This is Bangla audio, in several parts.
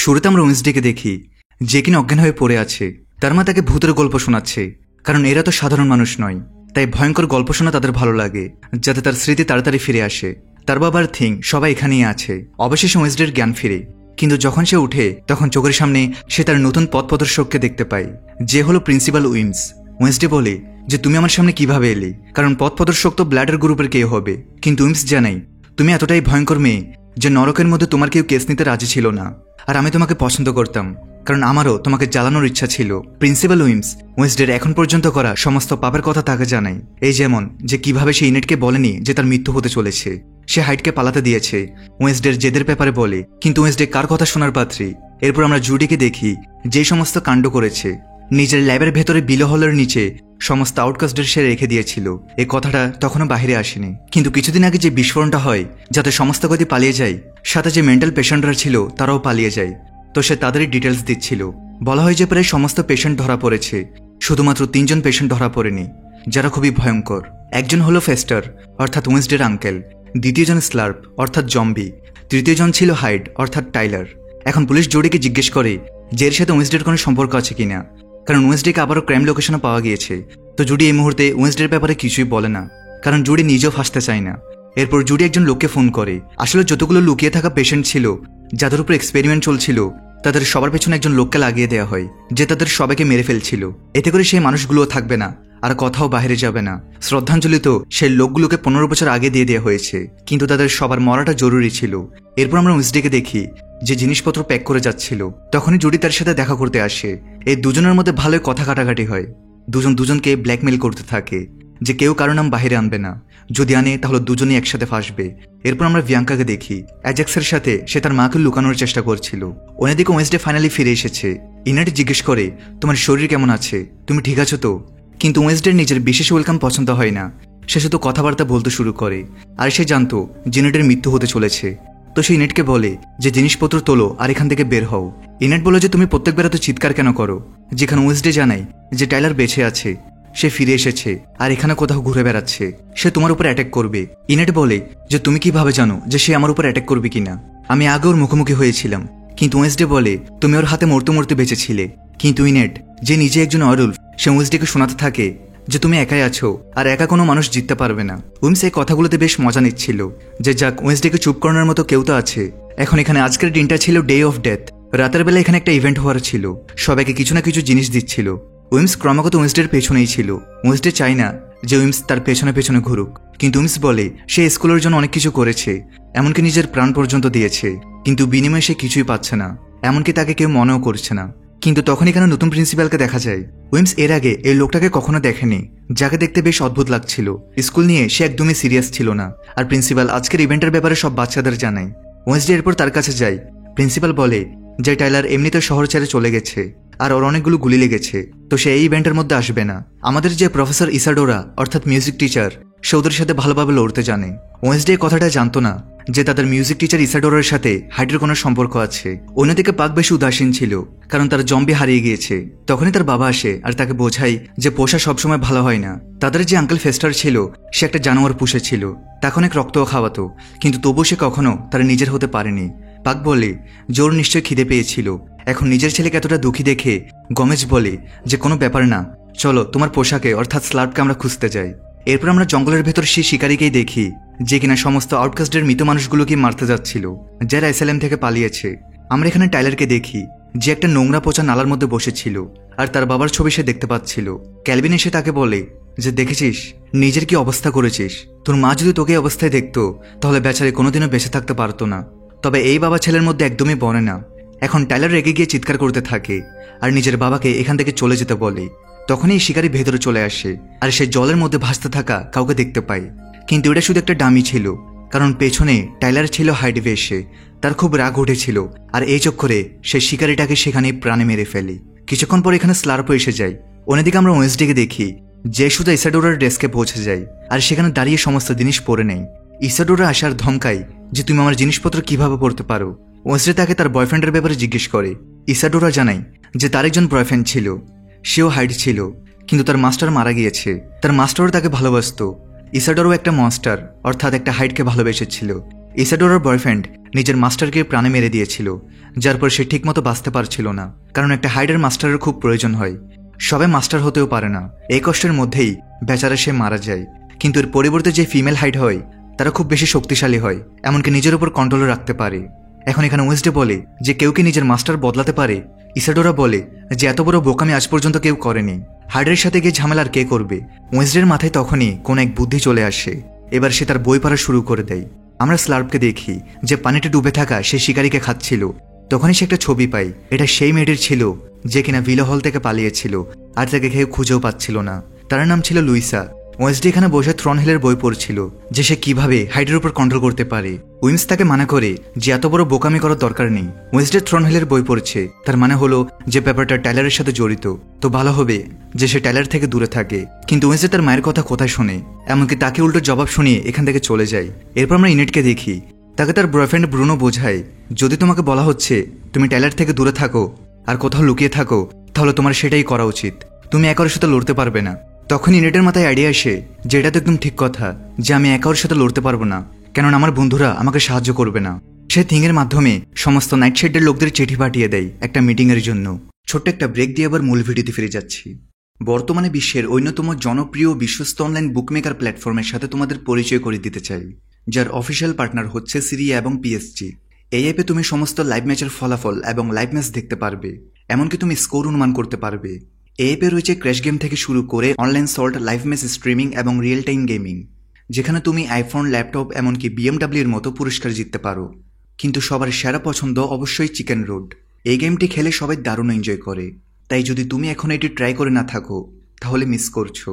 শুরুতে আমরা ওয়েন্সডেকে দেখি যে কিনা অজ্ঞান হয়ে পড়ে আছে। তার মা তাকে ভূতের গল্প শোনাচ্ছে, কারণ এরা তো সাধারণ মানুষ নয়, তাই ভয়ঙ্কর গল্প শোনা তাদের ভালো লাগে, যাতে তার স্মৃতি তাড়াতাড়ি ফিরে আসে। তার বাবার থিং সবাই এখানেই আছে। অবশেষে ওয়েন্সডের জ্ঞান ফিরে, কিন্তু যখন সে উঠে তখন চোখের সামনে সে তার নতুন পথ প্রদর্শককে দেখতে পায়, যে হলো প্রিন্সিপাল উইমস। ওয়েন্সডে বলে যে তুমি আমার সামনে কিভাবে এলে, কারণ পথ প্রদর্শক তো ব্ল্যাডার গ্রুপের কেউ হবে। কিন্তু উইমস জানাই তুমি এতটাই ভয়ঙ্কর মেয়ে যে নরকের মধ্যে তোমার কেউ কেস নিতে রাজি ছিল না, আর আমি তোমাকে পছন্দ করতাম, কারণ আমারও তোমাকে জ্বালানোর ইচ্ছা ছিল। প্রিন্সিপাল উইমস ওয়েন্সডের এখন পর্যন্ত করা সমস্ত পাপের কথা তাকে জানায়। এই যেমন যে কিভাবে সে ইনেটকে বলেনি যে তার মৃত্যু হতে চলেছে, সে হাইটকে পালাতে দিয়েছে, ওয়েন্সডের জেদের ব্যাপারে বলে, কিন্তু ওয়েন্সডে কার কথা শোনার পাত্রী। এরপর আমরা জুডিকে দেখি যে সমস্ত কাণ্ড করেছে। নিজের ল্যাবের ভেতরে বিলো হলের নিচে সমস্ত আউটকাস্টদের সে রেখে দিয়েছিল। এই কথাটা তখনও বাহিরে আসেনি, কিন্তু কিছুদিন আগে যে বিস্ফোরণটা হয় যাতে সমস্ত গতি পালিয়ে যায়, সাথে যে মেন্টাল পেশেন্টরা ছিল তারাও পালিয়ে যায়, তো সে তাদেরই ডিটেলস দিচ্ছিল। বলা হয় যে প্রায় সমস্ত পেশেন্ট ধরা পড়েছে, শুধুমাত্র 3 জন পেশেন্ট ধরা পড়েনি, যারা খুবই ভয়ঙ্কর। একজন হলো ফেস্টার অর্থাৎ ওয়েন্সডের আঙ্কেল, দ্বিতীয়জন স্লার্প অর্থাৎ জম্বি, তৃতীয়জন ছিল হাইড অর্থাৎ টাইলার। এখন পুলিশ জুডিকে জিজ্ঞেস করে যে এর সাথে ওয়েন্সডের কোনো সম্পর্ক আছে কিনা, কারণ ওয়েন্সডেকে আবারও ক্রাইম লোকেশনে পাওয়া গিয়েছে। তো জুডি এই মুহূর্তে ওয়েন্সডের ব্যাপারে কিছুই বলে না, কারণ জুডি নিজেও ফাঁসতে চায় না। এরপর জুডি একজন লোককে ফোন করে। আসলে যতগুলো লুকিয়ে থাকা পেশেন্ট ছিল যাদের উপর এক্সপেরিমেন্ট চলছিল, তাদের সবার পেছনে একজন লোককে লাগিয়ে দেওয়া হয় যে তাদের সবাইকে মেরে ফেলছিল। এতে করে সেই মানুষগুলোও থাকবে না, আর কথাও বাইরে যাবে না। শ্রদ্ধাঞ্জলি তো সেই লোকগুলোকে 15 বছর আগে দিয়ে দেওয়া হয়েছে, কিন্তু তাদের সবার মরাটা জরুরি ছিল। এরপর আমরা ওয়েন্সডেকে দেখি যে জিনিসপত্র প্যাক করে যাচ্ছিল। তখনই জুডি তার সাথে দেখা করতে আসে। এই দুজনের মধ্যে ভালোই কথা কাটাকাটি হয়। দুজন দুজনকে ব্ল্যাকমেল করতে থাকে যে কেউ কারো নাম বাহিরে আনবে না, যদি আনে তাহলে দুজনেই একসাথে ফাঁসবে। এরপর আমরা ভিয়াঙ্কাকে দেখি অ্যাজাক্সের সাথে সে তার মাকে লুকানোর চেষ্টা করছিল। অন্যদিকে ওয়েন্সডে ফাইনালি ফিরে এসেছে। ইনাট জিজ্ঞেস করে তোমার শরীর কেমন আছে, তুমি ঠিক আছো তো? কিন্তু ওয়েন্সডের নিজের বিশেষ ওয়েলকাম পছন্দ হয় না। সে শুধু কথাবার্তা বলতে শুরু করে, আর সে জানতো যে ইনেটের মৃত্যু হতে চলেছে। তো সে ইনেটকে বলে যে জিনিসপত্র তোলো আর এখান থেকে বের হও। ইনেট বলে যে তুমি প্রত্যেকবার এত চিৎকার কেন করো, যেখানে ওয়েন্সডে জানায় যে টাইলার বেঁচে আছে, সে ফিরে এসেছে আর এখানে কোথাও ঘুরে বেড়াচ্ছে, সে তোমার উপর অ্যাটাক করবে। ইনেট বলে যে তুমি কিভাবে জানো যে সে আমার উপর অ্যাটাক করবে কিনা, আমি আগে ওর মুখোমুখি হয়েছিলাম। কিন্তু ওয়েন্সডে বলে তুমি ওর হাতে মরতে মরতে বেঁচেছিলে। কিন্তু ইনেট যে নিজে একজন অরুলফ, সে ওয়েন্সডেকে শোনাতে থাকে যে তুমি একাই আছো আর একা কোনো মানুষ জিততে পারবে না। উইমস এই কথাগুলোতে বেশ মজা নিচ্ছিল যে যাক, ওয়েন্সডেকে চুপ করানোর মতো কেউ তো আছে। এখন এখানে আজকের দিনটা ছিল ডে অফ ডেথ। রাতের বেলা এখানে একটা ইভেন্ট হওয়ার ছিল, সবাইকে কিছু না কিছু জিনিস দিচ্ছিল। উইমস ক্রমাগত ওয়েন্সডের পেছনেই ছিল। ওয়েন্সডে চায় না যে উইমস তার পেছনে পেছনে ঘুরুক, কিন্তু উইমস বলে সে স্কুলের জন্য অনেক কিছু করেছে, এমনকি নিজের প্রাণ পর্যন্ত দিয়েছে, কিন্তু বিনিময়ে সে কিছুই পাচ্ছে না, এমনকি তাকে কেউ মনেও করছে না। কিন্তু তখন এখানে নতুন প্রিন্সিপালকে দেখা যায়। উইমস এর আগে এই লোকটাকে কখনো দেখেনি, যাকে দেখতে বেশ অদ্ভুত লাগছিল। স্কুল নিয়ে সে একদমই সিরিয়াস ছিল না, আর প্রিন্সিপাল আজকের ইভেন্টের ব্যাপারে সব বাচ্চাদের জানায়। ওয়েন্সডে এরপর তার কাছে যায়। প্রিন্সিপাল বলে যে টাইলার এমনিতে শহর ছেড়ে চলে গেছে আর ওর অনেকগুলো গুলি লেগেছে, তো সে এই ইভেন্টের মধ্যে আসবে না। আমাদের যে প্রফেসর ইসাডোরা অর্থাৎ মিউজিক টিচার, সে ওদের সাথে ভালোভাবে লড়তে জানে। ওয়েন্সডে কথাটা জানতো না যে তাদের মিউজিক টিচার ইসাডোরার সাথে হাইডের কোনো সম্পর্ক আছে। অন্যদিকে পাক বেশি উদাসীন ছিল, কারণ তার জম্বি হারিয়ে গিয়েছে। তখনই তার বাবা আসে আর তাকে বোঝায় যে পোষা সবসময় ভালো হয় না। তাদের যে আঙ্কেল ফেস্টার ছিল, সে একটা জানোয়ার পুষেছিল, তাকে অনেক রক্তও খাওয়াতো, কিন্তু তবুও সে কখনো তার নিজের হতে পারেনি। পাক বলে জোর নিশ্চয় খিদে পেয়েছিল। এখন নিজের ছেলেকে এতটা দুঃখী দেখে গমেজ বলে যে কোনো ব্যাপার না, চলো তোমার পোশাকে অর্থাৎ স্লার্পকে আমরা খুঁজতে যাই। এরপর আমরা জঙ্গলের ভেতর সেই শিকারীকেই দেখি যে কিনা সমস্ত আউটকাস্টের মৃত মানুষগুলোকে মারতে যাচ্ছিল, যারা এসএলএম থেকে পালিয়েছে। আমরা এখানে টাইলারকে দেখি যে একটা নোংরা পচা নালার মধ্যে বসেছিল, আর তার বাবার ছবি সে দেখতে পাচ্ছিল। ক্যালভিন এসে তাকে বলে যে দেখেছিস নিজের কি অবস্থা করেছিস, তোর মা যদি তোকে অবস্থায় দেখতো তাহলে বেচারে কোনোদিনও বেঁচে থাকতে পারতো না। তবে এই বাবা ছেলের মধ্যে একদমই বনে না। এখন টাইলার রেগে গিয়ে চিৎকার করতে থাকে আর নিজের বাবাকে এখান থেকে চলে যেতে বলে। তখনই শিকারী ভেতরে চলে আসে আর সে জলের মধ্যে ভাসতে থাকা কাউকে দেখতে পায়, কিন্তু এটা শুধু একটা ডামি ছিল, কারণ পেছনে টাইলার ছিল হাইড বেশে। তার খুব রাগ উঠেছিল, আর এই চক্করে সে শিকারীটাকে সেখানে প্রাণে মেরে ফেলে। কিছুক্ষণ পর এখানে স্লার্পও এসে যায়। অন্যদিকে আমরা ওয়েন্সডেকে দেখি যে শুধু ইসাডোরার ডেস্কে পৌঁছে যায় আর সেখানে দাঁড়িয়ে সমস্ত জিনিস পরে নেয়। ইসাডোরা আসার ধমকায় যে তুমি আমার জিনিসপত্র কিভাবে পড়তে পারো। ওয়েন্সডে তাকে তার বয়ফ্রেন্ডের ব্যাপারে জিজ্ঞেস করে। ইসাডোরা জানায় যে তার একজন বয়ফ্রেন্ড ছিল, সেও হাইড ছিল, কিন্তু তার মাস্টার মারা গিয়েছে। তার মাস্টারও তাকে ভালোবাসত। ইসাডোরও একটা মনস্টার অর্থাৎ একটা হাইডকে ভালোবেসেছিল। ইসাডোরার বয়ফ্রেন্ড নিজের মাস্টারকে প্রাণে মেরে দিয়েছিল, যার পর সে ঠিকমতো বাঁচতে পারছিল না, কারণ একটা হাইডের মাস্টারের খুব প্রয়োজন হয়। সবাই মাস্টার হতেও পারে না, এই কষ্টের মধ্যেই বেচারা সে মারা যায়। কিন্তু এর পরিবর্তে যে ফিমেল হাইড হয় তারা খুব বেশি শক্তিশালী হয়, এমনকি নিজের উপর কন্ট্রোল রাখতে পারে। এখন এখানে ওয়েন্সডে বলে যে কেউ কি নিজের মাস্টার বদলাতে পারে? ইসাডোরা বলে যে এত বড় বোকামি আজ পর্যন্ত কেউ করেনি, হাইডের সাথে গিয়ে ঝামেলার কে করবে? ওয়েন্সডের মাথায় তখনই কোন এক বুদ্ধি চলে আসে। এবার সে তার বই পড়া শুরু করে দেয়। আমরা স্লার্পকে দেখি যে পানিতে ডুবে থাকা সেই শিকারীকে খাচ্ছিল। তখনই সে একটা ছবি পাই, এটা সেই মেয়েটির ছিল যে কিনা ভিলো হল থেকে পালিয়েছিল আর তাকে কেউ খুঁজেও পাচ্ছিল না। তার নাম ছিল লুইসা। ওয়েন্সডে এখানে বসে থ্রনহিলের বই পড়ছিল যে সে কিভাবে হাইডের উপর কন্ট্রোল করতে পারে। উইমস তাকে মানা করে যে এত বড় বোকামি করার দরকার নেই। ওয়েন্সডে থ্রনহিলের বই পড়ছে, তার মানে হলো যে ব্যাপারটা টাইলারের সাথে জড়িত, তো ভালো হবে যে সে টাইলার থেকে দূরে থাকে। কিন্তু ওয়েন্সডে তার মায়ের কথা কোথায় শোনে, এমনকি তাকে উল্টো জবাব শুনিয়ে এখান থেকে চলে যায়। এরপর আমরা ইনেটকে দেখি, তাকে তার বয়ফ্রেন্ড ব্রুনো বোঝায় যদি তোমাকে বলা হচ্ছে তুমি টাইলার থেকে দূরে থাকো আর কোথাও লুকিয়ে থাকো, তাহলে তোমার সেটাই করা উচিত, তুমি একার সাথে লড়তে পারবে না। তখন ইনেটের মাথায় আইডিয়া আসে যে এটা তো একদম ঠিক কথা যে আমি একার সাথে লড়তে পারবো না, কেননা আমার বন্ধুরা আমাকে সাহায্য করবে না। সে থিংয়ের মাধ্যমে সমস্ত নাইট শেডের লোকদের চিঠি পাঠিয়ে দেয় একটা মিটিংয়ের জন্য। ছোট্ট একটা ব্রেক দিয়ে আবার মূল ভিডিওতে ফিরে যাচ্ছি। বর্তমানে বিশ্বের অন্যতম জনপ্রিয় বিশ্বস্ত অনলাইন বুকমেকার প্ল্যাটফর্মের সাথে তোমাদের পরিচয় করে দিতে চাই, যার অফিসিয়াল পার্টনার হচ্ছে সিরিয়া এবং পিএসজি। এই অ্যাপে তুমি সমস্ত লাইভ ম্যাচের ফলাফল এবং লাইভ ম্যাচ দেখতে পারবে, এমনকি তুমি স্কোর অনুমান করতে পারবে। এই অ্যাপে রয়েছে ক্র্যাশ গেম থেকে শুরু করে online salt, live match streaming এবং রিয়েল টাইম গেমিং, যেখানে তুমি আইফোন, ল্যাপটপ এমনকি বিএমডাব্লিউর মতো পুরস্কার জিততে পারো। কিন্তু সবার সেরা পছন্দ অবশ্যই চিকেন রোড। এই গেমটি খেলে সবাই দারুণ এনজয় করে, তাই যদি তুমি এখন এটি ট্রাই করে না থাকো তাহলে মিস করছো।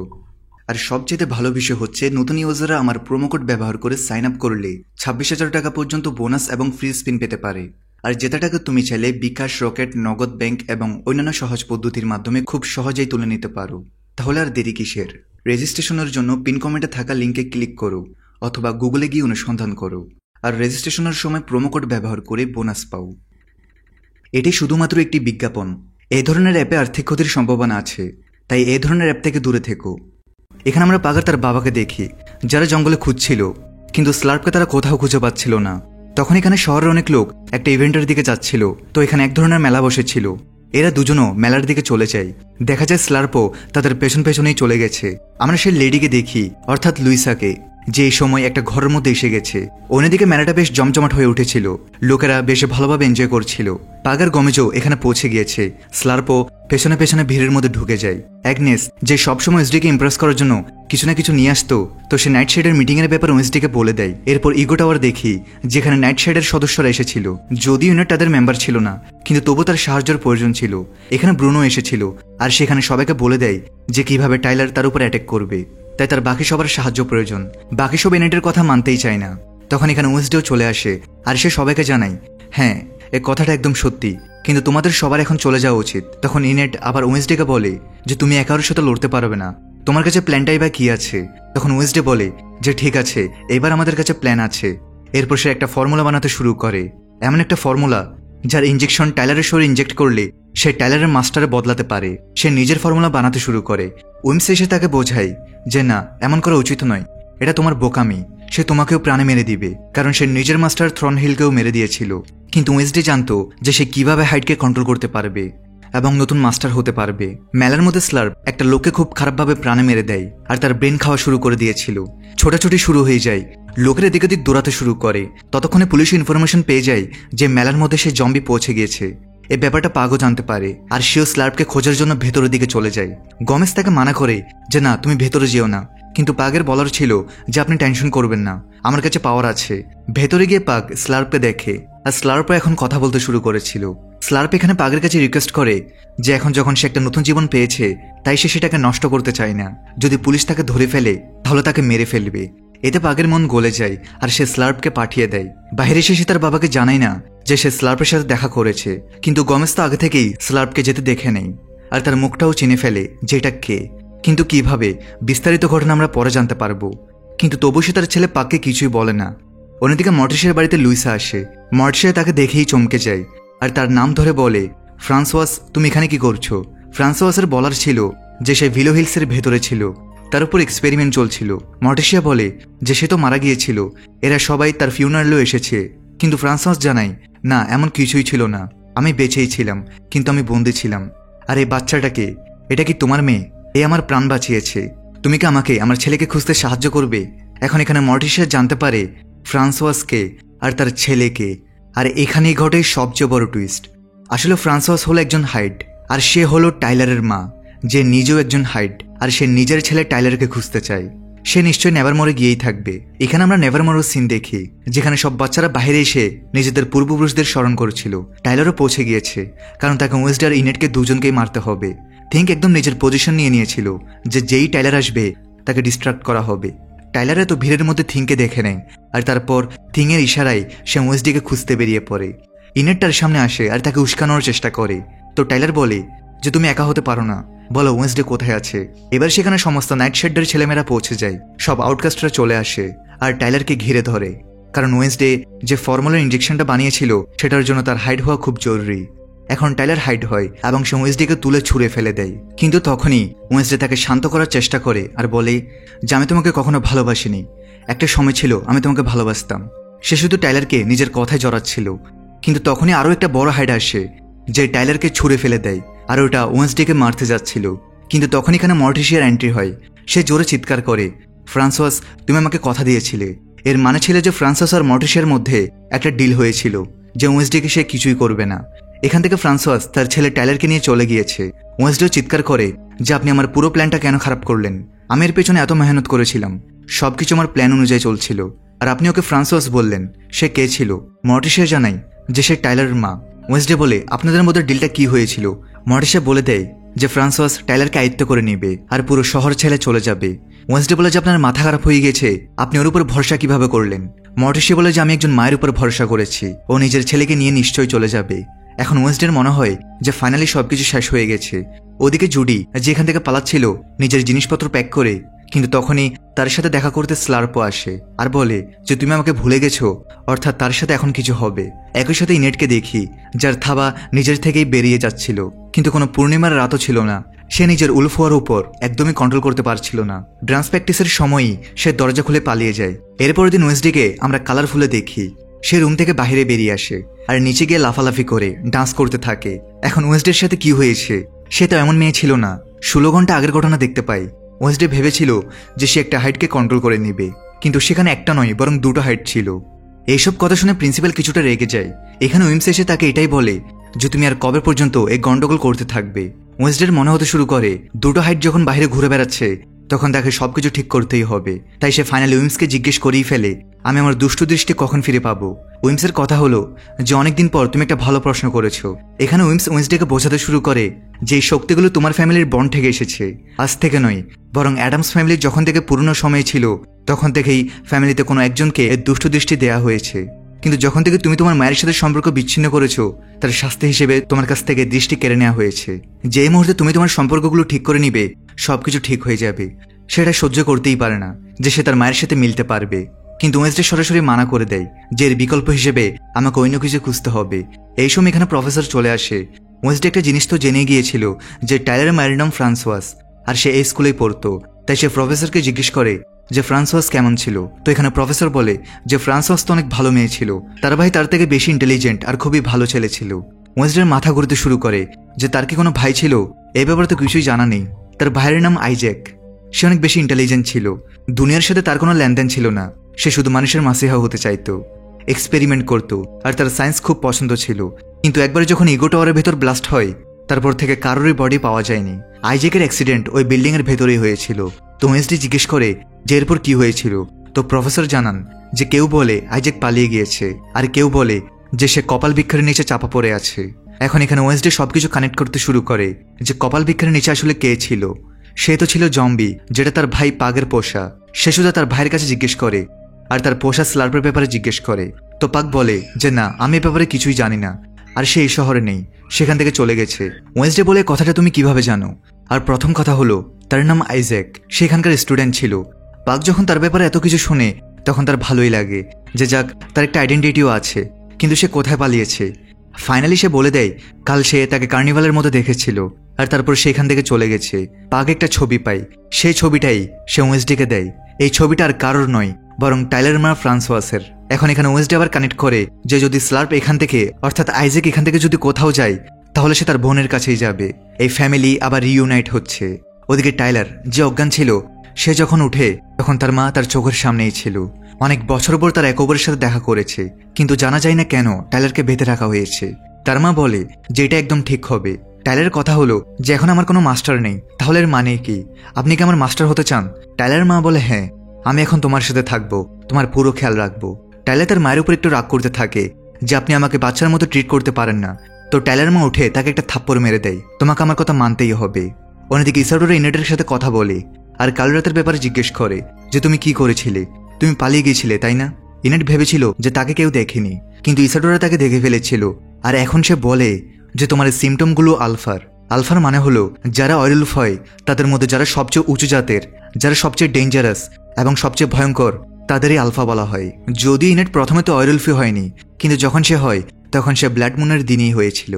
আর সবচেয়ে ভালো বিষয় হচ্ছে নতুন ইউজাররা আমার প্রোমো কোড ব্যবহার করে সাইন আপ করলে 26,000 টাকা পর্যন্ত বোনাস এবং ফ্রি স্পিন পেতে পারে। আর যেটা টাকা তুমি চাইলে বিকাশ, রকেট, নগদ ব্যাংক এবং অন্যান্য সহজ পদ্ধতির মাধ্যমে খুব সহজেই তুলে নিতে পারো। তাহলে আর দেরি কিসের? রেজিস্ট্রেশনের জন্য পিন কমেন্টে থাকা লিঙ্কে ক্লিক করো অথবা গুগলে গিয়ে অনুসন্ধান করো, আর রেজিস্ট্রেশনের সময় প্রোমো কোড ব্যবহার করে বোনাস পাও। এটি শুধুমাত্র একটি বিজ্ঞাপন। এই ধরনের অ্যাপে আর্থিক ক্ষতির সম্ভাবনা আছে, তাই এই ধরনের অ্যাপ থেকে দূরে থেকো। এখানে আমরা পাগার তার বাবাকে দেখি, যারা জঙ্গলে খুঁজছিল, কিন্তু স্লার্পকে তারা কোথাও খুঁজে পাচ্ছিল না। তখন এখানে শহরের অনেক লোক একটা ইভেন্টের দিকে যাচ্ছিল, তো এখানে এক ধরনের মেলা বসেছিল। এরা দুজনও মেলার দিকে চলে যায়। দেখা যায় স্লার্পও তাদের পেছন পেছনেই চলে গেছে। আমরা সেই লেডিকে দেখি, অর্থাৎ লুইসাকে, যে এই সময় একটা ঘরের মধ্যে এসে গেছে। অন্যদিকে মেলাটা বেশ জমজমাট হয়ে উঠেছিল, লোকেরা বেশ ভালোভাবে এনজয় করছিল। পাগার গমেজও এখানে পৌঁছে গিয়েছে। স্লার্পও পেছনে পেছনে ভিড়ের মধ্যে ঢুকে যায়। অ্যাগনেস, যে সবসময় এসডিকে ইমপ্রেস করার জন্য কিছু না কিছু নিয়ে আসতো, তো সে নাইট শেডের মিটিংয়ের ব্যাপারে ওয়েন্সডেকে বলে দেয়। এরপর ইগো টাওয়ার দেখি, যেখানে নাইট শেডের সদস্যরা এসেছিল। যদিও ইউনিট তাদের মেম্বার ছিল না, কিন্তু তবু তার সাহায্যের প্রয়োজন ছিল। এখানে ব্রুনো এসেছিল, আর সেখানে সবাইকে বলে দেয় যে কিভাবে টাইলার তার উপর অ্যাটাক করবে, তাই তার বাকি সবার সাহায্য প্রয়োজন। বাকি সব ইউনিটের কথা মানতেই চায় না। তখন এখানে ওয়েন্সডেও চলে আসে, আর সে সবাইকে জানায়, হ্যাঁ এ কথাটা একদম সত্যি, কিন্তু তোমাদের সবার এখন চলে যাওয়া উচিত। তখন ইনেট আবার ওয়েন্সডেকে বলে যে তুমি একার সাথে লড়তে পারবে না, তোমার কাছে প্ল্যানটাই বা কি আছে? তখন ওয়েন্সডে বলে যে ঠিক আছে, এবার আমাদের কাছে প্ল্যান আছে। এরপর সে একটা ফর্মুলা বানাতে শুরু করে, এমন একটা ফর্মুলা যার ইনজেকশন টাইলারের শরীরে ইনজেক্ট করলে সে টাইলারের মাস্টারে বদলাতে পারে। সে নিজের ফর্মুলা বানাতে শুরু করে। উইমস এসে তাকে বোঝায় যে না, এমন করা উচিত নয়, এটা তোমার বোকামি। সে তোমাকেও প্রাণে মেরে দিবে, কারণ সে নিজের মাস্টার থ্রনহিলকেও মেরে দিয়েছিল। কিন্তু ওয়েন্সডে জানতো যে সে কিভাবে হাইডকে কন্ট্রোল করতে পারবে এবং নতুন মাস্টার হতে পারবে। মেলার মধ্যে স্লার্প একটা লোককে খুব খারাপভাবে প্রাণে মেরে দেয়, আর তার ব্রেন খাওয়া শুরু করে দিয়েছিল। ছোটাছুটি শুরু হয়ে যায়, লোকের এদিক ওদিক দৌড়াতে শুরু করে। ততক্ষণে পুলিশ ইনফরমেশন পেয়ে যায় যে মেলার মধ্যে সে জম্বি পৌঁছে গিয়েছে। এই ব্যাপারটা পাগও জানতে পারে, আর সেও স্লার্পকে খোঁজার জন্য ভেতরের দিকে চলে যায়। গমেজ তাকে মানা করে যে না, তুমি ভেতরে যেও না, কিন্তু পাগের বলার ছিল যে আপনি টেনশন করবেন না, আমার কাছে পাওয়ার আছে। ভেতরে গিয়ে পাগ স্লার্পকে দেখে, আর স্লার্পও এখন কথা বলতে শুরু করেছিল। স্লার্প এখানে পাগের কাছে রিকোয়েস্ট করে যে এখন যখন সে একটা নতুন জীবন পেয়েছে, তাই সে সেটাকে নষ্ট করতে চায় না। যদি পুলিশ তাকে ধরে ফেলে তাহলে তাকে মেরে ফেলবে। এতে পাগের মন গলে যায়, আর সে স্লার্পকে পাঠিয়ে দেয়। বাইরে এসে তার বাবাকে জানায় না যে সে স্লার্পের সাথে দেখা করেছে, কিন্তু গমেজ তো আগে থেকেই স্লার্পকে যেতে দেখে নেই, আর তার মুখটাও চিনে ফেলে যে এটা কে। কিন্তু কিভাবে, বিস্তারিত ঘটনা আমরা পরে জানতে পারবো। কিন্তু তবু সে তার ছেলে পাগকে কিছুই বলে না। অন্যদিকে মর্টিসের বাড়িতে লুইসা আসে। মর্টিসে তাকে দেখেই চমকে যায়, আর তার নাম ধরে বলে, ফ্রান্সওয়াস তুমি এখানে কি করছো? ফ্রান্সওয়াসের বলার ছিল যে সে ভিলো হিলসের ভেতরে ছিল, তার উপর এক্সপেরিমেন্ট চলছিল। মর্টিসিয়া বলে যে সে তো মারা গিয়েছিল, এরা সবাই তার ফিউনারালেও এসেছে, কিন্তু ফ্রান্সওয়াজ জানায়, না, এমন কিছুই ছিল না, আমি বেঁচেই ছিলাম, কিন্তু আমি বন্দি ছিলাম। আর এই বাচ্চাটাকে, এটা কি তোমার মেয়ে? এ আমার প্রাণ বাঁচিয়েছে। তুমি কি আমাকে আমার ছেলেকে খুঁজতে সাহায্য করবে? এখন এখানে মর্টিসিয়া জানতে পারে ফ্রান্সওয়াজকে আর তার ছেলেকে। আর এখানেই ঘটে সবচেয়ে বড় টুইস্ট। আসলে ফ্রান্সওয়াজ হলো একজন হাইড, আর সে হলো টাইলারের মা, যে নিজেও একজন হাইড। আর সে নিজের ছেলে টাইলারকে খুঁজতে চায়। সে নিশ্চয়ই নেভারমোরে গিয়েই থাকবে। এখানে আমরা নেভারমোরের সিন দেখি, যেখানে সব বাচ্চারা বাইরে এসে নিজেদের পূর্বপুরুষদের স্মরণ করছিল। টাইলারও পৌঁছে গিয়েছে, কারণ তাকে ওয়েসডে আর ইনেটকে দুজনকেই মারতে হবে। থিঙ্ক একদম নিজের পজিশন নিয়ে নিয়েছিল যে যেই টাইলার আসবে তাকে ডিস্ট্রাক্ট করা হবে। টাইলারে তো ভিড়ের মধ্যে থিংকে দেখে নেয়, আর তারপর থিংয়ের ইশারায় সে ওয়েসডেকে খুঁজতে বেরিয়ে পড়ে। ইনেট তার সামনে আসে আর তাকে উস্কানোর চেষ্টা করে। তো টাইলার বলে যে তুমি একা হতে পারো না, বলো ওয়েসডে কোথায় আছে। এবার সেখানে সমস্ত নাইট শেডের ছেলেমেয়েরা পৌঁছে যায়, সব আউটকাস্টরা চলে আসে আর টাইলারকে ঘিরে ধরে, কারণ ওয়েসডে যে ফর্মুলার ইঞ্জেকশনটা বানিয়েছিল সেটার জন্য তার হাইড হওয়া খুব জরুরি। এখন টাইলার হাইড হয় এবং সে ওয়েসডেকে তুলে ছুঁড়ে ফেলে দেয়। কিন্তু তখনই ওয়েসডে তাকে শান্ত করার চেষ্টা করে আর বলে যে আমি তোমাকে কখনো ভালোবাসিনি, একটা সময় ছিল আমি তোমাকে ভালোবাসতাম। সে শুধু টাইলারকে নিজের কথায় জড়াচ্ছিল, কিন্তু তখনই আরও একটা বড় হাইড আসে যে টাইলারকে ছুঁড়ে ফেলে দেয়, আর ওটা ওয়েসডেকে মারতে যাচ্ছিল। কিন্তু তখন এখানে মর্টিসিয়ার এন্ট্রি হয়। সে জোরে চিৎকার করে, ফ্রান্সওয়াজ, তুমি আমাকে কথা দিয়েছিলে। এর মানে ছিল যে ফ্রান্সওয়াজ আর মর্টিসিয়ার মধ্যে একটা ডিল হয়েছিল যে ওয়েসডেকে সে কিছুই করবে না। এখান থেকে ফ্রান্সওয়াজ তার ছেলে টাইলারকে নিয়ে চলে গিয়েছে। ওয়েসডেও চিৎকার করে যে আপনি আমার পুরো প্ল্যানটা কেন খারাপ করলেন? আমি এর পেছনে এত মেহনত করেছিলাম, সবকিছু আমার প্ল্যান অনুযায়ী চলছিল, আর আপনি ওকে ফ্রান্সওয়াজ বললেন। সে কে ছিল? মর্টিসিয়া জানাই যে সে টাইলারের মা। ওয়েসডে বলে আপনাদের মধ্যে ডিলটা কি হয়েছিল? মর্টিসিয়া বলে দেয় যে ফ্রান্সওয়াজ টাইলারকে আয়ত্ত করে নেবে আর পুরো শহর ছেড়ে চলে যাবে। ওয়েসডে বলে যে আপনার মাথা খারাপ হয়ে গেছে, আপনি ওর উপর ভরসা কিভাবে করলেন? মর্টিসিয়া বলে যে আমি একজন মায়ের উপর ভরসা করেছি, ও নিজের ছেলেকে নিয়ে নিশ্চয়ই চলে যাবে। এখন ওয়েসডের মনে হয় যে ফাইনালি সবকিছু শেষ হয়ে গেছে। ওদিকে জুডি যেখান থেকে পালাচ্ছিল নিজের জিনিসপত্র প্যাক করে, কিন্তু তখনই তার সাথে দেখা করতে স্লার্পো আসে আর বলে যে তুমি আমাকে ভুলে গেছো, অর্থাৎ তার সাথে এখন কিছু হবে। একই সাথে ইনেটকে দেখি, যার থাবা নিজের থেকেই বেরিয়ে যাচ্ছিল, কিন্তু কোনো পূর্ণিমার রাতও ছিল না। সে নিজের উলফ হওয়ার উপর একদমই কন্ট্রোল করতে পারছিল না। ডান্স প্র্যাকটিসের সময়ই সে দরজা খুলে পালিয়ে যায়। এরপরের দিন ওয়েসডেকে আমরা কালারফুলে দেখি। সে রুম থেকে বাইরে বেরিয়ে আসে আর নিচে গিয়ে লাফালাফি করে ডান্স করতে থাকে। এখন ওয়েসডের সাথে কি হয়েছে? সে তো এমন মেয়ে ছিল না। 16 ঘন্টা আগের ঘটনা দেখতে পাই। ওয়েসডে ভেবেছিল যে সে একটা হাইটকে কন্ট্রোল করে নেবে, কিন্তু সেখানে একটা নয় বরং দুটো হাইট ছিল। এইসব কথা শুনে প্রিন্সিপাল কিছুটা রেগে যায়। এখানে উইমস এসে তাকে এটাই বলে যে তুমি আর কবে পর্যন্ত এই গন্ডগোল করতে থাকবে। ওয়েসডের মনে হতে শুরু করে দুটো হাইট যখন বাইরে ঘুরে বেড়াচ্ছে তখন তাকে সবকিছু ঠিক করতেই হবে। তাই সে ফাইনালি উইমসকে জিজ্ঞেস করেই ফেলে আমি আমার দুষ্টু দৃষ্টি কখন ফিরে পাবো? উইমসের কথা হলো যে অনেকদিন পর তুমি একটা ভালো প্রশ্ন করেছো। এখানে উইমস ওয়েসডেকে বোঝাতে শুরু করে যে এই শক্তিগুলো তোমার ফ্যামিলির বন্ড থেকে এসেছে, আজ থেকে নয়, বরং অ্যাডামস ফ্যামিলির যখন থেকে পুরনো সময় ছিল তখন থেকেই ফ্যামিলিতে কোনো একজনকে এর দুষ্টু দৃষ্টি দেওয়া হয়েছে। কিন্তু যখন থেকে তুমি তোমার মায়ের সাথে সম্পর্ক বিচ্ছিন্ন করেছো, তার শাস্তি হিসেবে তোমার কাছ থেকে দৃষ্টি কেড়ে নেওয়া হয়েছে। যে মুহূর্তে তুমি তোমার সম্পর্কগুলো ঠিক করে নিবে সবকিছু ঠিক হয়ে যাবে। সেটা সহ্য করতেই পারে না যে সে তার মায়ের সাথে মিলতে পারবে, কিন্তু ওয়েসডে সরাসরি মানা করে দেয় যে এর বিকল্প হিসেবে আমাকে অন্য কিছু খুঁজতে হবে। এই সময় এখানে প্রফেসর চলে আসে। ওয়েসডে একটা জিনিস তো জেনে গিয়েছিল যে টাইলারের মায়ের নাম ফ্রান্সওয়াজ, আর সে এই স্কুলেই পড়তো। তাই সে প্রফেসরকে জিজ্ঞেস করে যে ফ্রান্সওয়াজ কেমন ছিল। তো এখানে প্রফেসর বলে যে ফ্রান্সওয়াজ তো অনেক ভালো মেয়ে ছিল, তার ভাই তার থেকে বেশি ইন্টেলিজেন্ট আর খুবই ভালো ছেলে ছিল। ওয়েসডের মাথা ঘুরতে শুরু করে যে তার কি কোনো ভাই ছিল? এই ব্যাপারে তো কিছুই জানা নেই। তার ভাইয়ের নাম আইজ্যাক। সে অনেক বেশি ইন্টেলিজেন্ট ছিল, দুনিয়ার সাথে তার কোনো লেনদেন ছিল না। সে শুধু মানুষের মাসিহা হতে চাইতো, এক্সপেরিমেন্ট করতো, আর তার সায়েন্স খুব পছন্দ ছিল। কিন্তু একবার যখন ইগো টাওয়ারের ভেতর ব্লাস্ট হয় তারপর থেকে কারোরই বডি পাওয়া যায়নি। আইজ্যাকের অ্যাক্সিডেন্ট ওই বিল্ডিং এর ভেতরেই হয়েছিল। তো ওয়েসডে জিজ্ঞেস করে যে এরপর কি হয়েছিল। তো প্রফেসর জানান যে কেউ বলে আইজ্যাক পালিয়ে গিয়েছে, আর কেউ বলে যে সে কপাল বৃক্ষের নিচে চাপা পড়ে আছে। এখন এখানে ওয়েসডে সবকিছু কানেক্ট করতে শুরু করে যে কপাল বৃক্ষের নিচে আসলে কে ছিল। সে তো ছিল জম্বি, যেটা তার ভাই পাগের পোষা। সে শুধু তার ভাইয়ের কাছে জিজ্ঞেস করে আর তার পোষা স্লার্পের ব্যাপারে জিজ্ঞেস করে। তো পাগ বলে যে না, আমি এ ব্যাপারে কিছুই জানি না, আর সে এই শহরে নেই, সেখান থেকে চলে গেছে। ওয়েসডে বলে কথাটা তুমি কিভাবে জানো? আর প্রথম কথা হলো তার নাম আইজ্যাক, সেখানকার স্টুডেন্ট ছিল। পাগ যখন তার ব্যাপারে এত কিছু শুনে তখন তার ভালোই লাগে যে যাক, তার একটা আইডেন্টিটিও আছে। কিন্তু সে কোথায় পালিয়েছে? ফাইনালি সে বলে দেয় কাল সে তাকে কার্নিভালের মতো দেখেছিল, আর তারপর সেখান থেকে চলে গেছে। পাগ একটা ছবি পায়, সেই ছবিটাই সে ওয়েসডেকে দেয়। এই ছবিটা আর কারোর নয়, বরং টাইলার মা ফ্রান্সোয়াসের। এখন এখানে ওয়েসডে আবার কানেক্ট করে যে যদি স্লার্প এখান থেকে অর্থাৎ আইজ্যাক এখান থেকে যদি কোথাও যায় তাহলে সে তার বোনের কাছেই যাবে। এই ফ্যামিলি আবার রিইউনাইট হচ্ছে। ওদিকে টাইলার যে অজ্ঞান ছিল সে যখন উঠে তখন তার মা তার চোখের সামনেই ছিল। অনেক বছর পর তার এক অপরের সাথে দেখা করেছে, কিন্তু জানা যায় না কেন টাইলারকে বেঁধে রাখা হয়েছে। তার মা বলে যে এটা একদম ঠিক হবে। টাইলারের কথা হলো যে এখন আমার কোনো মাস্টার নেই, তাহলে এর মানে কি? আপনি কি আমার মাস্টার হতে চান? টাইলারের মা বলে হ্যাঁ, আমি এখন তোমার সাথে থাকবো, তোমার পুরো খেয়াল রাখবো। টাইলার তার মায়ের উপর একটু রাগ করতে থাকে যে আপনি আমাকে বাচ্চার মতো ট্রিট করতে পারেন না। তো টাইলার মা উঠে তাকে একটা থাপ্পড় মেরে দেয়, তোমাকে আমার কথা মানতেই হবে। অন্যদিকে ইসাডোরা ইনেটের সাথে কথা বলে আর কাল রাতের ব্যাপারে জিজ্ঞেস করে যে তুমি কি করেছিলে, তুমি পালিয়ে গিয়েছিলে তাই না? ইনেট ভেবেছিল যে তাকে কেউ দেখেনি, কিন্তু ইসাডোরা তাকে দেখে ফেলেছিল। আর এখন সে বলে যে তোমার এই সিমটমগুলো আলফার। আলফার মানে হলো যারা ওয়ারউলফ হয় তাদের মধ্যে যারা সবচেয়ে উঁচু জাতের, যারা সবচেয়ে ডেঞ্জারাস এবং সবচেয়ে ভয়ঙ্কর, তাদেরই আলফা বলা হয়। যদিও ইনেট প্রথমে তো ওয়ারউলফই হয়নি, কিন্তু যখন সে হয় তখন সে ব্লাড মুনের দিনই হয়েছিল।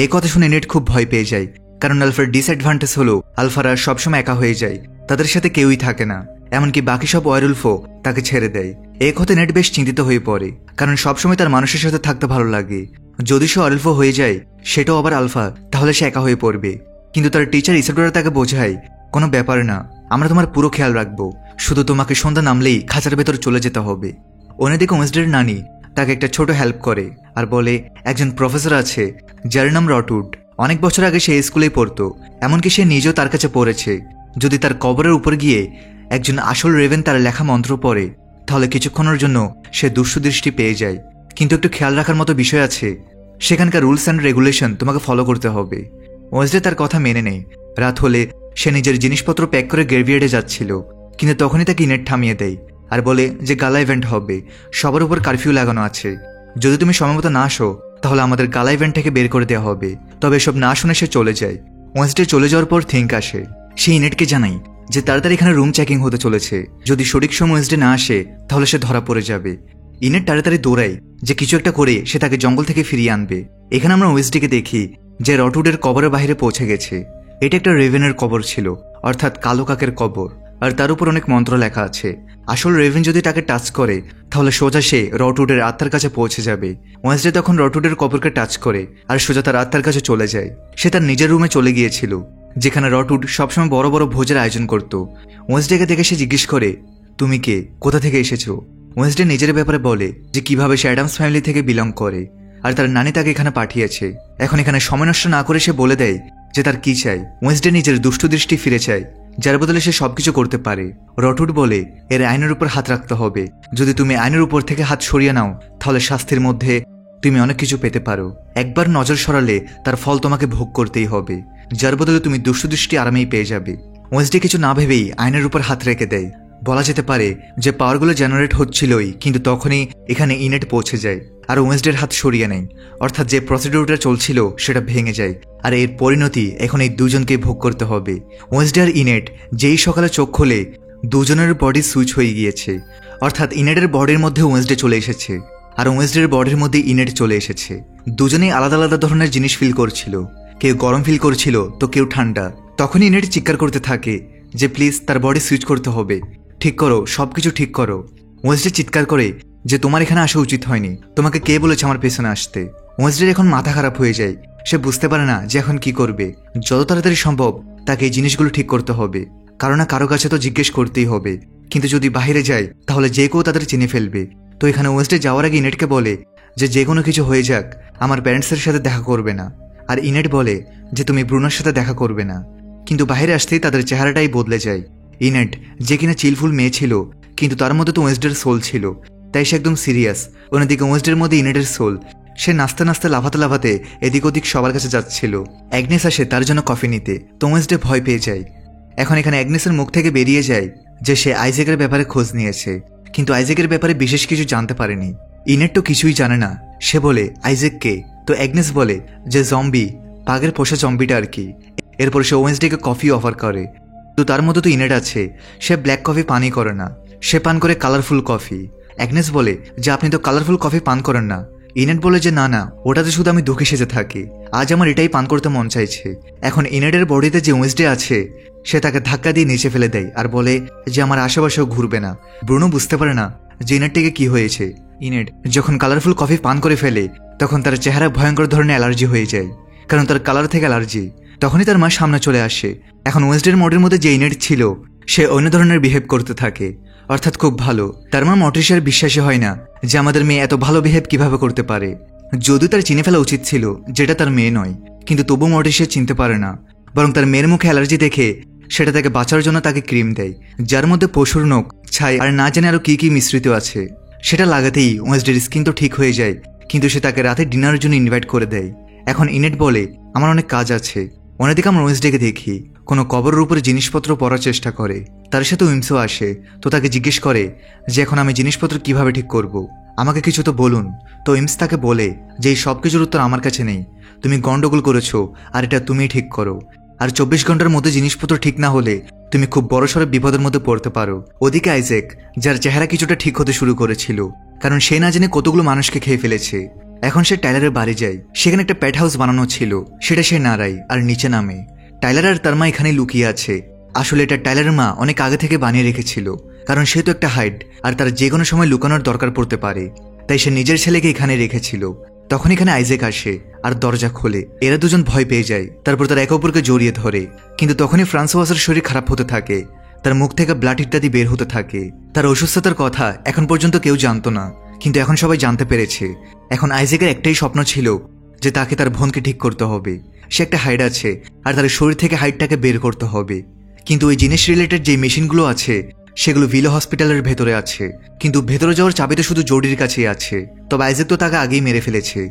এই কথা শুনে ইনেট খুব ভয় পেয়ে যায়, কারণ আলফার ডিসঅ্যাডভান্টেজ হলো আলফারা সবসময় একা হয়ে যায়, তাদের সাথে কেউই থাকে না, এমনকি বাকি সব ওয়ারউলফও তাকে ছেড়ে দেয়। এই কথা নেট বেশ চিন্তিত হয়ে পড়ে, কারণ সবসময় তার মানুষের সাথে থাকতে ভালো লাগে। যদি সে আলফা হয়ে যায় সেটাও আবার আলফা, তাহলে সে একা হয়ে পড়বে। কিন্তু তার টিচার ইসাডোরা তাকে বোঝায় কোনো ব্যাপার না, আমরা তোমার পুরো খেয়াল রাখবো, শুধু তোমাকে সন্ধ্যা নামলেই খাঁচার ভেতর চলে যেতে হবে। অন্যদিকে ওয়েসডের নানি তাকে একটা ছোট হেল্প করে আর বলে একজন প্রফেসর আছে যার নাম রটউড। অনেক বছর আগে সে স্কুলেই পড়তো, এমনকি সে নিজেও তার কাছে পড়েছে। যদি তার কবরের উপর গিয়ে একজন আসল রেভেন তার লেখা মন্ত্র পড়ে তাহলে কিছুক্ষণের জন্য সে দুষ্টদৃষ্টি পেয়ে যায়। কিন্তু একটু খেয়াল রাখার মতো বিষয় আছে, সেখানকার রুলস অ্যান্ড রেগুলেশন তোমাকে ফলো করতে হবে। ওয়েসডে তার কথা মেনে নেয়। রাত হলে সে নিজের জিনিসপত্র প্যাক করে গ্রেভিয়ার্ডে যাচ্ছিল, কিন্তু তখনই তাকে ইনেট থামিয়ে দেয় আর বলে যে গালা ইভেন্ট হবে, সবার উপর কারফিউ লাগানো আছে, যদি তুমি সময়মতো না আসো তাহলে আমাদের গালা ইভেন্ট থেকে বের করে দেওয়া হবে। তবে এসব না শুনে সে চলে যায়। ওয়েসডে চলে যাওয়ার পর থিঙ্ক আসে, সে ইনেটকে জানাই যে তাড়াতাড়ি এখানে রুম চেকিং হতে চলেছে, যদি সঠিক সময় ওয়েসডে না আসে তাহলে সে ধরা পড়ে যাবে। ইনেট তাড়াতাড়ি দৌড়ায় যে কিছু একটা করে সে তাকে জঙ্গল থেকে ফিরিয়ে আনবে। এখানে আমরা ওয়েসডেকে দেখি যে রটউডের কবরের বাইরে পৌঁছে গেছে। এটা একটা রেভেনের কবর ছিল, অর্থাৎ কালো কাকের কবর, আর তার উপর অনেক মন্ত্র লেখা আছে। আসল রেভেন যদি তাকে টাচ করে তাহলে সোজা সে রটউডের আত্মার কাছে পৌঁছে যাবে। ওয়েসডে তখন রটউডের কবরকে টাচ করে আর সোজা তার আত্মার কাছে চলে যায়। সে তার নিজের রুমে চলে গিয়েছিল, যেখানে রটউড সবসময় বড় বড় ভোজের আয়োজন করত। ওয়েসডেকে দেখে সে জিজ্ঞেস করে তুমি কে, কোথা থেকে এসেছো? ওয়েসডে নিজের ব্যাপারে বলে যে কিভাবে সে অ্যাডামস ফ্যামিলি থেকে বিলং করে আর তার নানি তাকে এখানে পাঠিয়েছে। এখন এখানে সময় নষ্ট না করে সে বলে দেয় যে তার কি চাই। ওয়েসডে নিজের দুষ্ট দৃষ্টি ফিরে চায়, যার বদলে সে সবকিছু করতে পারে। রটউড বলে এর আইনের উপর হাত রাখতে হবে, যদি তুমি আইনের উপর থেকে হাত সরিয়ে নাও তাহলে শাস্তির মধ্যে তুমি অনেক কিছু পেতে পারো। একবার নজর সরালে তার ফল তোমাকে ভোগ করতেই হবে, যার বদলে তুমি দুষ্ট দৃষ্টি আরামেই পেয়ে যাবে। ওয়েসডে কিছু না ভেবেই আইনের উপর হাত রেখে দেয়। বলা যেতে পারে যে পাওয়ারগুলো জেনারেট হচ্ছিলই, কিন্তু তখনই এখানে ইনেট পৌঁছে যায় আর ওয়েসডের হাত সরিয়ে নেয়, অর্থাৎ যে প্রসিডিউরটা চলছিল সেটা ভেঙে যায়। আর এর পরিণতি এখন এই দুজনকেই ভোগ করতে হবে। ওয়েসডে আর ইনেট যেই সকালে চোখ খোলে দুজনের বডি সুইচ হয়ে গিয়েছে, অর্থাৎ ইনেটের বডির মধ্যে ওয়েসডে চলে এসেছে আর ওয়েসডের বডির মধ্যে ইনেট চলে এসেছে। দুজনেই আলাদা আলাদা ধরনের জিনিস ফিল করছিল, কেউ গরম ফিল করছিল তো কেউ ঠান্ডা। তখনই ইনেট চিৎকার করতে থাকে যে প্লিজ তার বডি সুইচ করতে হবে, ঠিক করো, সবকিছু ঠিক করো। ওয়েসডে চিৎকার করে যে তোমার এখানে আসা উচিত হয়নি, তোমাকে কে বলেছে আমার পেছনে আসতে? ওয়েসডের এখন মাথা খারাপ হয়ে যায়, সে বুঝতে পারে না যে এখন কি করবে। যত তাড়াতাড়ি সম্ভব তাকে এই জিনিসগুলো ঠিক করতে হবে, কারো না কারো কাছে তো জিজ্ঞেস করতেই হবে। কিন্তু যদি বাইরে যায় তাহলে যে কেউ তাদের চিনে ফেলবে। তো এখানে ওয়েসডে যাওয়ার আগে ইনেটকে বলে যে কোনো কিছু হয়ে যাক আমার প্যারেন্টসের সাথে দেখা করবে না। আর ইনেট বলে যে তুমি ব্রুনোর সাথে দেখা করবে না। কিন্তু বাইরে আসতেই তাদের চেহারাটাই বদলে যায়। ইনেট যে কিনা চিলফুল মেয়ে ছিল, কিন্তু তার মধ্যে তো ওয়েসডের সোল ছিল, তাই সে একদম সিরিয়াস। অন্যদিকে ওয়েসডের মধ্যে ইনেটের সোল, সে নাচতে নাচতে লাফাতে লাফাতে এদিক ওদিক সবার কাছে যাচ্ছিল। অ্যাগনেস আসে তার জন্য কফি নিতে, তো ওয়েসডে ভয় পেয়ে যায়। এখন এখানে অ্যাগনেসের মুখ থেকে বেরিয়ে যায় যে সে আইজ্যাকের ব্যাপারে খোঁজ নিয়েছে, কিন্তু আইজ্যাকের ব্যাপারে বিশেষ কিছু জানতে পারেনি। ইনেট তো কিছুই জানে না, সে বলে আইজ্যাক কে? তো অ্যাগনেস বলে যে জম্বি, পাগের পোষা জম্বিটা আর কি। এরপর সে ওয়েসডেকে কফি অফার করে, তো তার মধ্যে তো ইনেট আছে, সে ব্ল্যাক কফি পানই করে না, সে পান করে কালারফুল কফি। অ্যাগনেস বলে যে আপনি তো কালারফুল কফি পান করেন না, ইনেট বলে যে না না, ওটাতে শুধু আমি দুঃখে সেজে থাকি, আজ আমার এটাই পান করতে মন চাইছে। এখন ইনেটের বডিতে যে ওয়েন্সডে আছে সে তাকে ধাক্কা দিয়ে নিচে ফেলে দেয় আর বলে যে আমার আশেপাশেও ঘুরবে না। ব্রুনো বুঝতে পারে না যে ইনেটটিকে কি হয়েছে। ইনেট যখন কালারফুল কফি পান করে ফেলে তখন তার চেহারা ভয়ঙ্কর ধরনের অ্যালার্জি হয়ে যায়, কারণ তার কালার থেকে অ্যালার্জি। তখনই তার মা সামনে চলে আসে। এখন ওয়েন্সডের মোডের মধ্যে যে ইনেট ছিল সে অন্য ধরনের বিহেভ করতে থাকে, অর্থাৎ খুব ভালো। তার মা মর্টিসিয়ার বিশ্বাসী হয় না যে আমাদের মেয়ে এত ভালো বিহেভ কিভাবে করতে পারে। যদিও তার চিনে ফেলা উচিত ছিল যেটা তার মেয়ে নয়, কিন্তু তবু মর্টিসিয়া চিনতে পারে না, বরং তার মেয়ের মুখে অ্যালার্জি দেখে সেটা তাকে বাঁচার জন্য তাকে ক্রিম দেয়, যার মধ্যে পশুর নখ, ছাই আর না জানে আরো কি কি মিশ্রিত আছে। সেটা লাগাতেই ওয়েন্সডের স্কিন তো ঠিক হয়ে যায়, কিন্তু সে তাকে রাতে ডিনারের জন্য ইনভাইট করে দেয়। এখন ইনেট বলে আমার অনেক কাজ আছে। অন্যদিকে আমরা ওয়েন্সডেকে দেখি কোনো কবরের উপরে জিনিসপত্র পরার চেষ্টা করে। তার সাথে উইমসও আসে, তো তাকে জিজ্ঞেস করে যে এখন আমি জিনিসপত্র কিভাবে ঠিক করব, আমাকে কিছু তো বলুন। তো ইমস তাকে বলে যে এই সব কিছুর উত্তর আমার কাছে নেই, তুমি গন্ডগোল করেছো আর এটা তুমিই ঠিক করো, আর 24 ঘন্টার মধ্যে জিনিসপত্র ঠিক না হলে তুমি খুব বড়সড় বিপদের মধ্যে পড়তে পারো। ওদিকে আইজ্যাক, যার চেহারা কিছুটা ঠিক হতে শুরু করেছিল, কারণ সে না জেনে কতগুলো মানুষকে খেয়ে ফেলেছে। এখন সে টাইলারের বাড়ি যায়। সেখানে একটা প্যাট হাউস বানানো ছিল, সেটা সে নাড়ায় আর নিচে নামে। টাইলার আর তার মা এখানে লুকিয়ে আছে। আসলে এটা টাইলারের মা অনেক আগে থেকে বানিয়ে রেখেছিল, কারণ সে তো একটা হাইড আর তার যে কোনো সময় লুকানোর দরকার পড়তে পারে, তাই সে নিজের ছেলেকে এখানে রেখেছিল। তখন এখানে আইজ্যাক আসে আর দরজা খোলে। এরা দুজন ভয় পেয়ে যায়, তারপর তারা একে অপরকে জড়িয়ে ধরে। কিন্তু তখনই ফ্রান্সোয়াসের শরীর খারাপ হতে থাকে, তার মুখ থেকে ব্লাড ইত্যাদি বের হতে থাকে। তার অসুস্থতার কথা এখন পর্যন্ত কেউ জানতো না, কিন্তু এখন সবাই জানতে পেরেছে। এখন আইজ্যাকের একটাই স্বপ্ন ছিল যে তাকে তার বোনকে ঠিক করতে হবে। সে একটা হাইড আছে আর তার শরীর থেকে হাইডটাকে বের করতে হবে। কিন্তু ওই জিনিস রিলেটেড যে মেশিনগুলো আছে সেগুলো ভিলো হসপিটালের ভেতরে আছে, কিন্তু ভেতরে যাওয়ার চাবি তো শুধু জোডির কাছেই আছে। তবে আইজ্যাক তো তাকে আগেই মেরে ফেলেছে,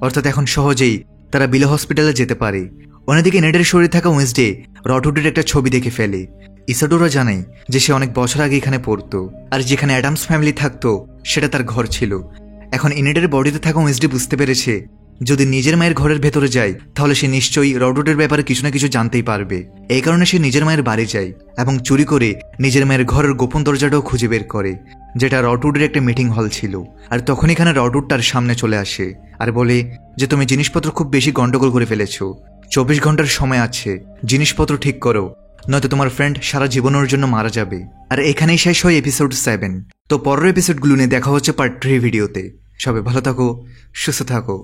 অর্থাৎ এখন সহজেই তারা ভিলো হসপিটালে যেতে পারে। অন্যদিকে নেটের শরীরে থাকা ওয়েন্সডে রডউডের একটা ছবি দেখে ফেলে। ইসাডোরা জানায় যে সে অনেক বছর আগে এখানে পড়তো, আর যেখানে অ্যাডামস ফ্যামিলি থাকতো সেটা তার ঘর ছিল। এখন ইনেটের বডিতে থাকা ওয়েন্সডে বুঝতে পেরেছে যদি নিজের মায়ের ঘরের ভেতরে যায় তাহলে সে নিশ্চয়ই রডউডের ব্যাপারে কিছু না কিছু জানতেই পারবে। এই কারণে সে নিজের মায়ের বাড়ি যায় এবং চুরি করে নিজের মায়ের ঘরের গোপন দরজাটাও খুঁজে বের করে, যেটা রডউডের একটা মিটিং হল ছিল। আর তখন এখানে রডউড তার সামনে চলে আসে আর বলে যে তুমি জিনিসপত্র খুব বেশি গন্ডগোল করে ফেলেছো, 24 ঘন্টার সময় আছে, জিনিসপত্র ঠিক করো, নয়তো তোমার ফ্রেন্ড সারা জীবনের জন্য মারা যাবে। আর এখানেই শেষ হয় এপিসোড 7। তো পরের এপিসোডগুলো নিয়ে দেখা হচ্ছে পার্ট 3 ভিডিওতে। সবাই ভালো থাকো, সুস্থ থাকো।